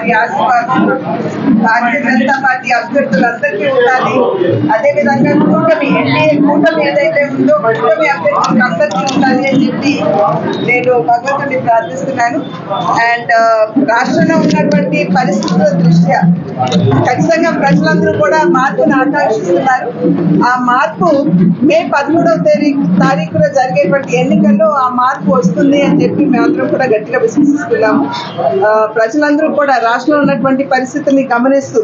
వారి ఆశీర్వాదం భారతీయ జనతా పార్టీ అభ్యర్థులందరికీ ఉండాలి. అదేవిధంగా కూటమి ఎన్డీఏ కూటమి ఏదైతే ఉందో కూటమి అభ్యర్థులకు అందరికీ ఉండాలి అని చెప్పి నేను భగవంతుడిని ప్రార్థిస్తున్నాను. అండ్ రాష్ట్రంలో ఉన్నటువంటి పరిస్థితుల దృష్ట్యా ఖచ్చితంగా ప్రజలందరూ కూడా మార్పును ఆకాంక్షిస్తున్నారు. ఆ మార్పు మే 13వ తారీఖున జరిగేటువంటి ఎన్నికల్లో ఆ మార్పు వస్తుంది అని చెప్పి మేమందరం కూడా గట్టిగా విశ్వసిస్తున్నాము. ప్రజలందరూ కూడా రాష్ట్రంలో ఉన్నటువంటి పరిస్థితిని గమనిస్తూ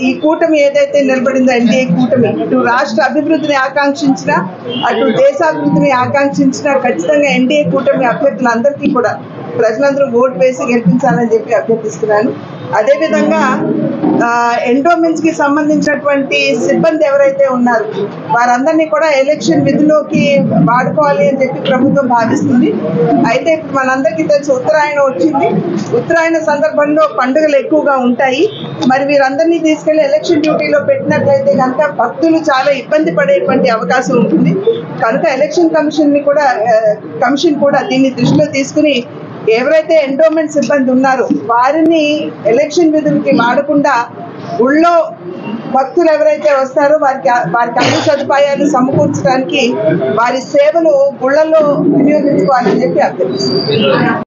ఈ కూటమి ఏదైతే నిలబడిందో ఎన్డీఏ కూటమి ఇటు రాష్ట్ర అభివృద్ధిని ఆకాంక్షించిన అటు దేశాభివృద్ధిని ఆకాంక్షించిన ఖచ్చితంగా ఎన్డీఏ కూటమి అభ్యర్థులందరికీ కూడా ప్రజలందరూ ఓటు వేసి గెలిపించాలని చెప్పి అభ్యర్థిస్తున్నాను. అదేవిధంగా ఎండోమెంట్స్ కి సంబంధించినటువంటి సిబ్బంది ఎవరైతే ఉన్నారు వారందరినీ కూడా ఎలక్షన్ విధిలోకి వాడుకోవాలి అని చెప్పి ప్రభుత్వం భావిస్తుంది. అయితే ఇప్పుడు మనందరికీ తెలుసు ఉత్తరాయణ వచ్చింది. ఉత్తరాయణ సందర్భంలో పండుగలు ఎక్కువగా ఉంటాయి. మరి వీరందరినీ తీసుకెళ్లి ఎలక్షన్ డ్యూటీలో పెట్టినట్లయితే కనుక భక్తులు చాలా ఇబ్బంది పడేటువంటి అవకాశం ఉంటుంది. కనుక ఎలక్షన్ కమిషన్ కూడా దీన్ని దృష్టిలో తీసుకుని ఎవరైతే ఎండోమెంట్ సిబ్బంది ఉన్నారో వారిని ఎలక్షన్ విధులకి వాడకుండా ఊళ్ళో భక్తులు ఎవరైతే వస్తారో వారికి అన్ని సదుపాయాలు సమకూర్చడానికి వారి సేవలు గుళ్ళల్లో వినియోగించుకోవాలని చెప్పి అభ్యర్థిస్తున్నారు.